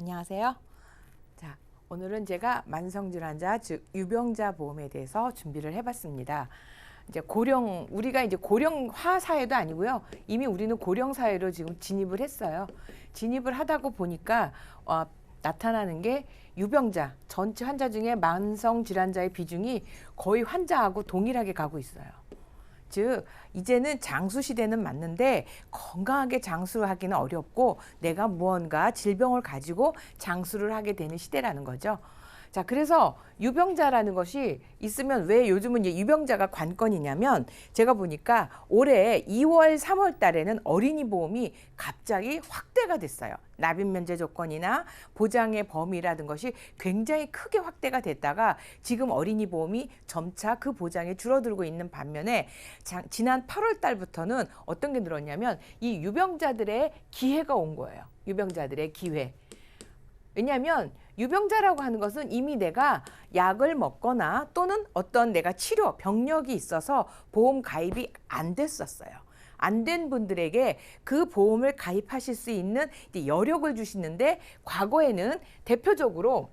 안녕하세요. 자, 오늘은 제가 만성질환자, 즉 유병자 보험에 대해서 준비를 해봤습니다. 이제 우리가 이제 고령화 사회도 아니고요. 이미 우리는 고령 사회로 지금 진입을 했어요. 진입을 하다고 보니까 나타나는 게 유병자, 전체 환자 중에 만성질환자의 비중이 거의 환자하고 동일하게 가고 있어요. 즉 이제는 장수 시대는 맞는데 건강하게 장수하기는 어렵고 내가 무언가 질병을 가지고 장수를 하게 되는 시대라는 거죠. 자, 그래서 유병자라는 것이 있으면 왜 요즘은 이제 유병자가 관건이냐면 제가 보니까 올해 2월, 3월 달에는 어린이 보험이 갑자기 확대가 됐어요. 납입 면제 조건이나 보장의 범위라든 것이 굉장히 크게 확대가 됐다가 지금 어린이 보험이 점차 그 보장이 줄어들고 있는 반면에 지난 8월 달부터는 어떤 게 늘었냐면 이 유병자들의 기회가 온 거예요. 유병자들의 기회. 왜냐하면 유병자라고 하는 것은 이미 내가 약을 먹거나 또는 어떤 내가 치료, 병력이 있어서 보험 가입이 안 됐었어요. 안 된 분들에게 그 보험을 가입하실 수 있는 여력을 주시는데 과거에는 대표적으로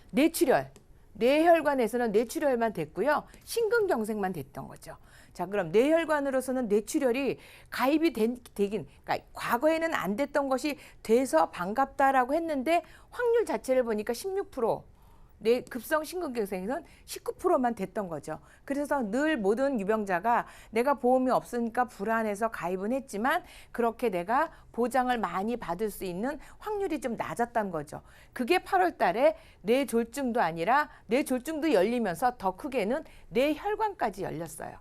뇌출혈, 뇌혈관에서는 뇌출혈만 됐고요. 심근경색만 됐던 거죠. 자, 그럼 뇌혈관으로서는 뇌출혈이 가입이 되긴, 그러니까 과거에는 안 됐던 것이 돼서 반갑다라고 했는데 확률 자체를 보니까 16%, 뇌 급성 심근경색은 19%만 됐던 거죠. 그래서 늘 모든 유병자가 내가 보험이 없으니까 불안해서 가입은 했지만 그렇게 내가 보장을 많이 받을 수 있는 확률이 좀 낮았다는 거죠. 그게 8월 달에 뇌졸중도 아니라 뇌졸중도 열리면서 더 크게는 뇌혈관까지 열렸어요.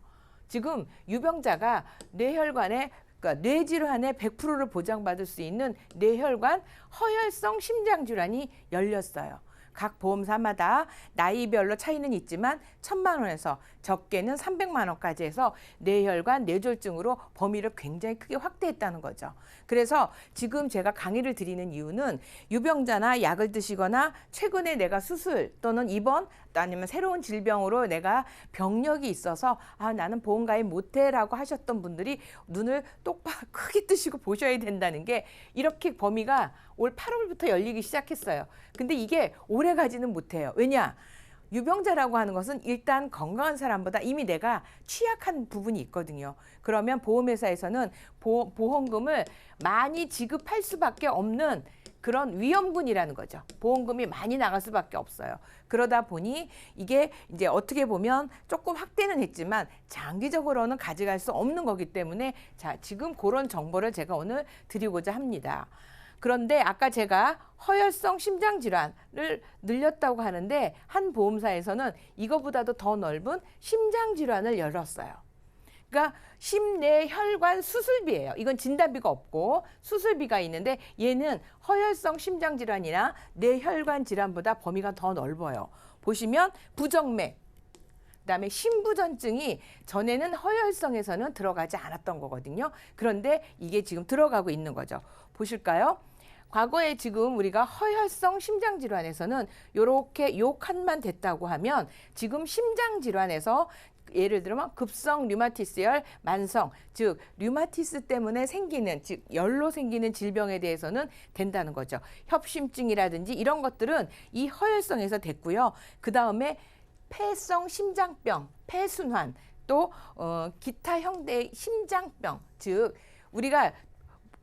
지금 유병자가 뇌혈관에 그러니까 뇌질환의 100%를 보장받을 수 있는 뇌혈관 허혈성 심장질환이 열렸어요. 각 보험사마다 나이별로 차이는 있지만 1,000만 원에서 적게는 300만 원까지 해서 뇌혈관 뇌졸중으로 범위를 굉장히 크게 확대했다는 거죠. 그래서 지금 제가 강의를 드리는 이유는 유병자나 약을 드시거나 최근에 내가 수술 또는 입원 아니면 새로운 질병으로 내가 병력이 있어서 나는 보험 가입 못해라고 하셨던 분들이 눈을 똑바로 크게 뜨시고 보셔야 된다는 게 이렇게 범위가 올 8월부터 열리기 시작했어요. 근데 이게 오래 가지는 못해요. 왜냐? 유병자라고 하는 것은 일단 건강한 사람보다 이미 내가 취약한 부분이 있거든요. 그러면 보험회사에서는 보험금을 많이 지급할 수밖에 없는 그런 위험군이라는 거죠. 보험금이 많이 나갈 수밖에 없어요. 그러다 보니 이게 이제 어떻게 보면 조금 확대는 했지만 장기적으로는 가져갈 수 없는 거기 때문에 자, 지금 그런 정보를 제가 오늘 드리고자 합니다. 그런데 아까 제가 허혈성 심장질환을 늘렸다고 하는데 한 보험사에서는 이거보다도 더 넓은 심장질환을 열었어요. 그러니까 심뇌혈관 수술비예요. 이건 진단비가 없고 수술비가 있는데 얘는 허혈성 심장질환이나 뇌혈관 질환보다 범위가 더 넓어요. 보시면 부정맥, 그다음에 심부전증이 전에는 허혈성에서는 들어가지 않았던 거거든요. 그런데 이게 지금 들어가고 있는 거죠. 보실까요? 과거에 지금 우리가 허혈성 심장질환에서는 이렇게 요 칸만 됐다고 하면 지금 심장질환에서 예를 들면 급성 류마티스열 만성, 즉 류마티스 때문에 생기는, 즉 열로 생기는 질병에 대해서는 된다는 거죠. 협심증이라든지 이런 것들은 이 허혈성에서 됐고요. 그 다음에 폐성 심장병, 폐순환, 또 기타 형태의 심장병, 즉 우리가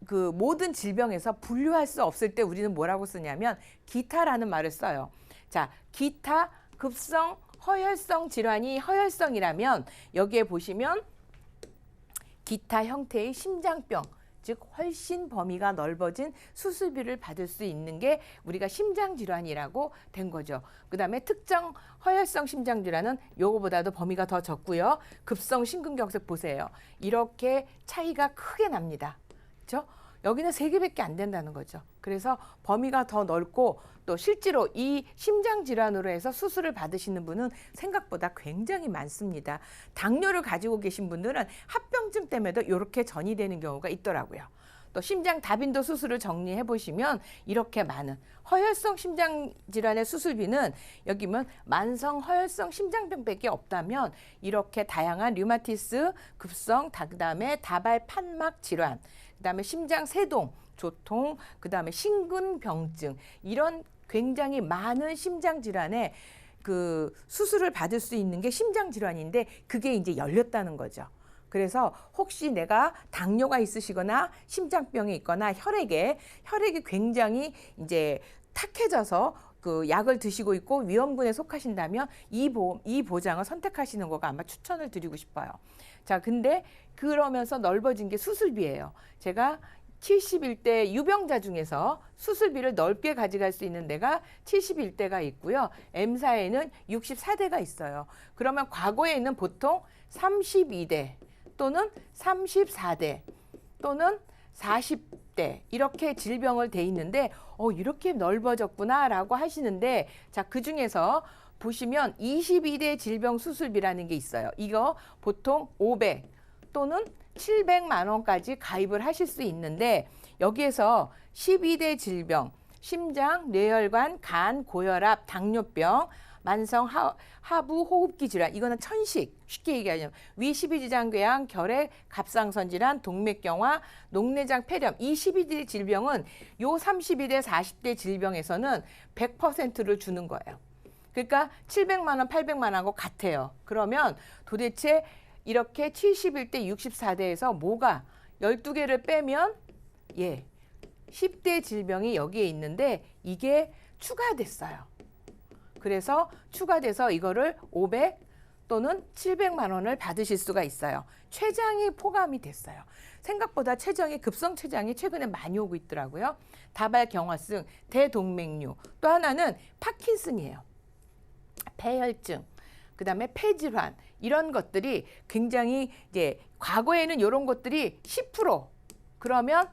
그 모든 질병에서 분류할 수 없을 때 우리는 뭐라고 쓰냐면 기타라는 말을 써요. 자, 기타 급성 허혈성 질환이 허혈성이라면 여기에 보시면 기타 형태의 심장병, 즉 훨씬 범위가 넓어진 수술비를 받을 수 있는 게 우리가 심장질환이라고 된 거죠. 그 다음에 특정 허혈성 심장질환은 요거보다도 범위가 더 적고요. 급성 심근경색 보세요. 이렇게 차이가 크게 납니다. 그렇죠? 여기는 3개밖에 안 된다는 거죠. 그래서 범위가 더 넓고 또 실제로 이 심장질환으로 해서 수술을 받으시는 분은 생각보다 굉장히 많습니다. 당뇨를 가지고 계신 분들은 합병증 때문에도 이렇게 전이되는 경우가 있더라고요. 또 심장 다빈도 수술을 정리해 보시면 이렇게 많은 허혈성 심장 질환의 수술비는 여기 보면 만성 허혈성 심장병밖에 없다면 이렇게 다양한 류마티스, 급성, 그다음에 다발 판막 질환, 그다음에 심장 세동, 조통, 그다음에 심근병증 이런 굉장히 많은 심장 질환에 그 수술을 받을 수 있는 게 심장 질환인데 그게 이제 열렸다는 거죠. 그래서 혹시 내가 당뇨가 있으시거나 심장병이 있거나 혈액이 굉장히 이제 탁해져서 그 약을 드시고 있고 위험군에 속하신다면 이 보장을 선택하시는 거가 아마 추천을 드리고 싶어요. 자, 근데 그러면서 넓어진 게 수술비예요. 제가 71대 유병자 중에서 수술비를 넓게 가져갈 수 있는 데가 71대가 있고요. M사에는 64대가 있어요. 그러면 과거에는 보통 32대 또는 34대 또는 40대 이렇게 질병을 돼 있는데 이렇게 넓어졌구나라고 하시는데 자, 그중에서 보시면 22대 질병 수술비라는 게 있어요. 이거 보통 500 또는 700만 원까지 가입을 하실 수 있는데 여기에서 12대 질병, 심장, 뇌혈관, 간, 고혈압, 당뇨병, 만성 하부 호흡기 질환, 이거는 천식, 쉽게 얘기하자면 위12지장궤양, 결핵, 갑상선 질환, 동맥경화, 녹내장 폐렴, 이 12대 질병은 요 32대 40대 질병에서는 100%를 주는 거예요. 그러니까 700만 원, 800만 원하고 같아요. 그러면 도대체 이렇게 71대 64대에서 뭐가 12개를 빼면 10대 질병이 여기에 있는데 이게 추가됐어요. 그래서 추가돼서 이거를 500 또는 700만 원을 받으실 수가 있어요. 췌장이 포함이 됐어요. 생각보다 급성 췌장이 최근에 많이 오고 있더라고요. 다발경화증, 대동맥류, 또 하나는 파킨슨이에요. 폐혈증, 그다음에 폐질환 이런 것들이 굉장히 이제 과거에는 이런 것들이 10% 그러면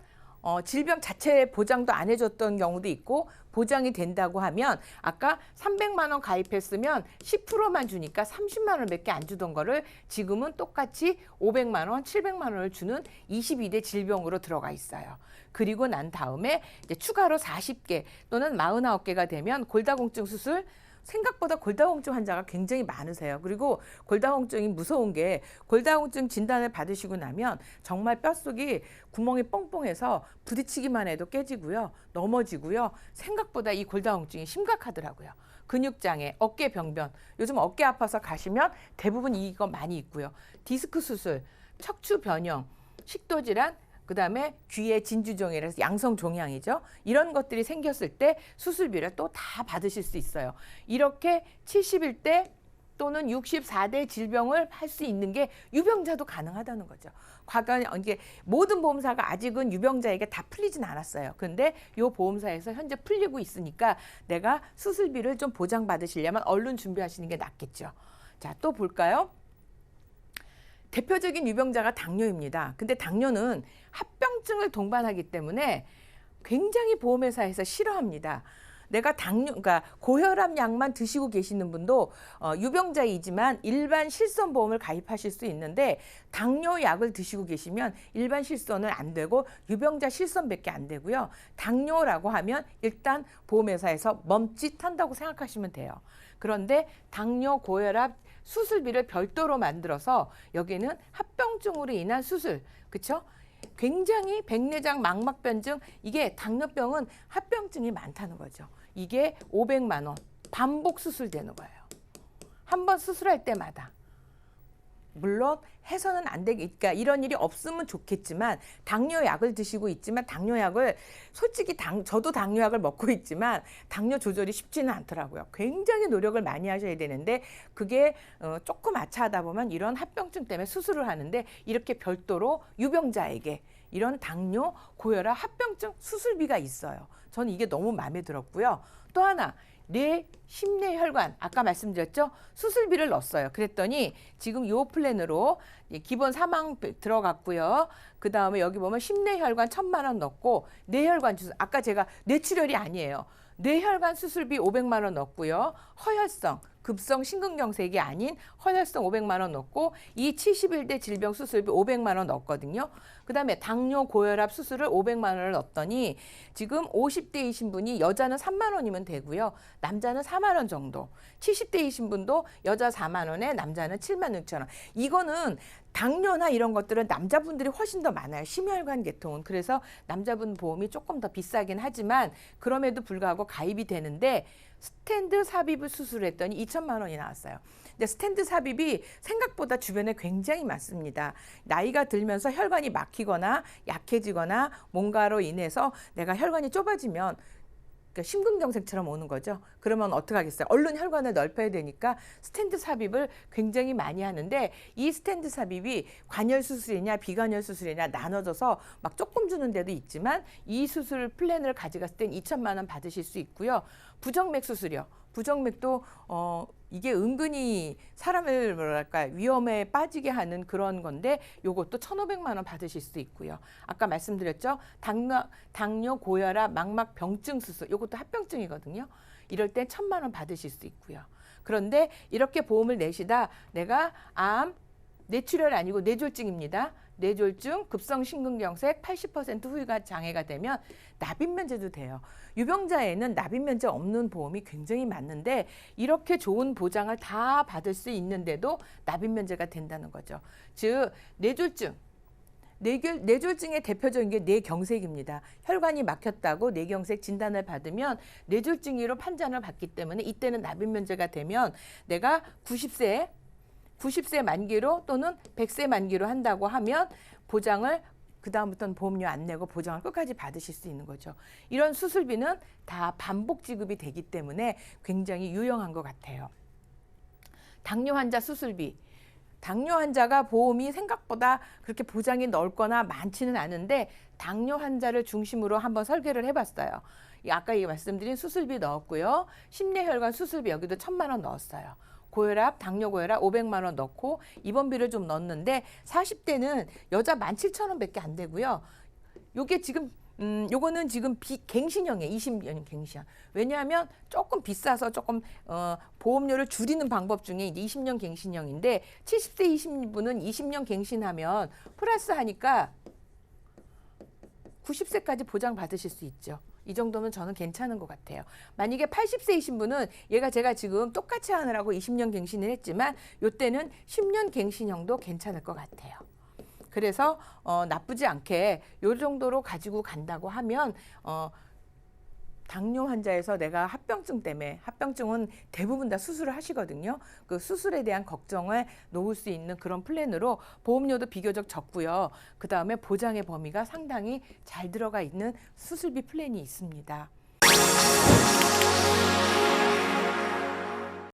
질병 자체 보장도 안 해줬던 경우도 있고 보장이 된다고 하면 아까 300만 원 가입했으면 10%만 주니까 30만 원밖에 안 주던 거를 지금은 똑같이 500만 원, 700만 원을 주는 22대 질병으로 들어가 있어요. 그리고 난 다음에 이제 추가로 40개 또는 49개가 되면 골다공증 수술 생각보다 골다공증 환자가 굉장히 많으세요. 그리고 골다공증이 무서운 게 골다공증 진단을 받으시고 나면 정말 뼛속이 구멍이 뻥뻥해서 부딪히기만 해도 깨지고요. 넘어지고요. 생각보다 이 골다공증이 심각하더라고요. 근육장애, 어깨 병변. 요즘 어깨 아파서 가시면 대부분 이거 많이 있고요. 디스크 수술, 척추 변형, 식도질환, 그다음에 귀의 진주종이라서 양성종양이죠. 이런 것들이 생겼을 때 수술비를 또 다 받으실 수 있어요. 이렇게 71대 또는 64대 질병을 할 수 있는 게 유병자도 가능하다는 거죠. 과거 이게 모든 보험사가 아직은 유병자에게 다 풀리진 않았어요. 그런데 이 보험사에서 현재 풀리고 있으니까 내가 수술비를 좀 보장받으시려면 얼른 준비하시는 게 낫겠죠. 자, 또 볼까요? 대표적인 유병자가 당뇨입니다. 근데 당뇨는 합병증을 동반하기 때문에 굉장히 보험회사에서 싫어합니다. 내가 그러니까 고혈압 약만 드시고 계시는 분도 유병자이지만 일반 실손보험을 가입하실 수 있는데 당뇨 약을 드시고 계시면 일반 실손은 안 되고 유병자 실손밖에 안 되고요. 당뇨라고 하면 일단 보험회사에서 멈칫한다고 생각하시면 돼요. 그런데 당뇨, 고혈압 수술비를 별도로 만들어서 여기는 합병증으로 인한 수술, 그렇죠? 굉장히 백내장 망막변증, 이게 당뇨병은 합병증이 많다는 거죠. 이게 500만 원 반복 수술되는 거예요. 한 번 수술할 때마다. 물론 해서는 안 되니까 이런 일이 없으면 좋겠지만 당뇨약을 드시고 있지만 당뇨약을 솔직히 저도 당뇨약을 먹고 있지만 당뇨 조절이 쉽지는 않더라고요. 굉장히 노력을 많이 하셔야 되는데 그게 조금 아차하다 보면 이런 합병증 때문에 수술을 하는데 이렇게 별도로 유병자에게 이런 당뇨, 고혈압, 합병증 수술비가 있어요. 저는 이게 너무 마음에 들었고요. 또 하나 심뇌혈관 아까 말씀드렸죠? 수술비를 넣었어요. 그랬더니 지금 요 플랜으로 기본 사망 들어갔고요. 그 다음에 여기 보면 심뇌혈관 1,000만 원 넣고 뇌혈관 수술 아까 제가 뇌출혈이 아니에요. 뇌혈관 수술비 500만 원 넣었고요. 허혈성 급성 심근경색이 아닌 헌혈성 500만 원 넣고 이 71대 질병 수술비 500만 원 넣었거든요. 그다음에 당뇨 고혈압 수술을 500만 원을 넣었더니 지금 50대이신 분이 여자는 3만 원이면 되고요. 남자는 4만 원 정도. 70대이신 분도 여자 4만 원에 남자는 7만 6천 원. 이거는 당뇨나 이런 것들은 남자분들이 훨씬 더 많아요. 심혈관 계통은. 그래서 남자분 보험이 조금 더 비싸긴 하지만 그럼에도 불구하고 가입이 되는데 스텐드 삽입을 수술했더니 2천만 원이 나왔어요. 근데 스텐드 삽입이 생각보다 주변에 굉장히 많습니다. 나이가 들면서 혈관이 막히거나 약해지거나 뭔가로 인해서 내가 혈관이 좁아지면 그러니까 심근경색처럼 오는 거죠. 그러면 어떡하겠어요? 얼른 혈관을 넓혀야 되니까 스텐드 삽입을 굉장히 많이 하는데 이 스텐드 삽입이 관열 수술이냐 비관열 수술이냐 나눠져서 막 조금 주는 데도 있지만 이 수술 플랜을 가져갔을 땐 2천만 원 받으실 수 있고요. 부정맥 수술이요. 부정맥도 이게 은근히 사람을 뭐랄까 위험에 빠지게 하는 그런 건데 요것도 1,500만 원 받으실 수 있고요. 아까 말씀드렸죠. 당뇨 고혈압, 망막 병증 수술 요것도 합병증이거든요. 이럴 때 1,000만 원 받으실 수 있고요. 그런데 이렇게 보험을 내시다 내가 암, 뇌출혈 아니고 뇌졸중입니다. 뇌졸중, 급성 심근경색 80% 후유가 장애가 되면 납입면제도 돼요. 유병자에는 납입면제 없는 보험이 굉장히 많은데 이렇게 좋은 보장을 다 받을 수 있는데도 납입면제가 된다는 거죠. 즉 뇌졸중. 뇌졸중의 대표적인 게 뇌경색입니다. 혈관이 막혔다고 뇌경색 진단을 받으면 뇌졸중으로 판단을 받기 때문에 이때는 납입면제가 되면 내가 90세 만기로 또는 100세 만기로 한다고 하면 보장을 그다음부터는 보험료 안 내고 보장을 끝까지 받으실 수 있는 거죠. 이런 수술비는 다 반복 지급이 되기 때문에 굉장히 유용한 것 같아요. 당뇨 환자 수술비. 당뇨 환자가 보험이 생각보다 그렇게 보장이 넓거나 많지는 않은데 당뇨 환자를 중심으로 한번 설계를 해봤어요. 아까 말씀드린 수술비 넣었고요. 심뇌혈관 수술비 여기도 1,000만 원 넣었어요. 고혈압, 당뇨 고혈압 500만 원 넣고 입원비를 좀 넣었는데 40대는 여자 17,000원밖에 안 되고요. 요게 지금 요거는 지금 갱신형이에요. 20년 갱신. 왜냐하면 조금 비싸서 조금 보험료를 줄이는 방법 중에 이제 20년 갱신형인데 70세 20분은 20년 갱신하면 플러스 하니까 90세까지 보장 받으실 수 있죠. 이 정도면 저는 괜찮은 것 같아요. 만약에 80세이신 분은 얘가 제가 지금 똑같이 하느라고 20년 갱신을 했지만 요때는 10년 갱신형도 괜찮을 것 같아요. 그래서 나쁘지 않게 요 정도로 가지고 간다고 하면 당뇨 환자에서 내가 합병증 때문에 합병증은 대부분 다 수술을 하시거든요. 그 수술에 대한 걱정을 놓을 수 있는 그런 플랜으로 보험료도 비교적 적고요. 그다음에 보장의 범위가 상당히 잘 들어가 있는 수술비 플랜이 있습니다.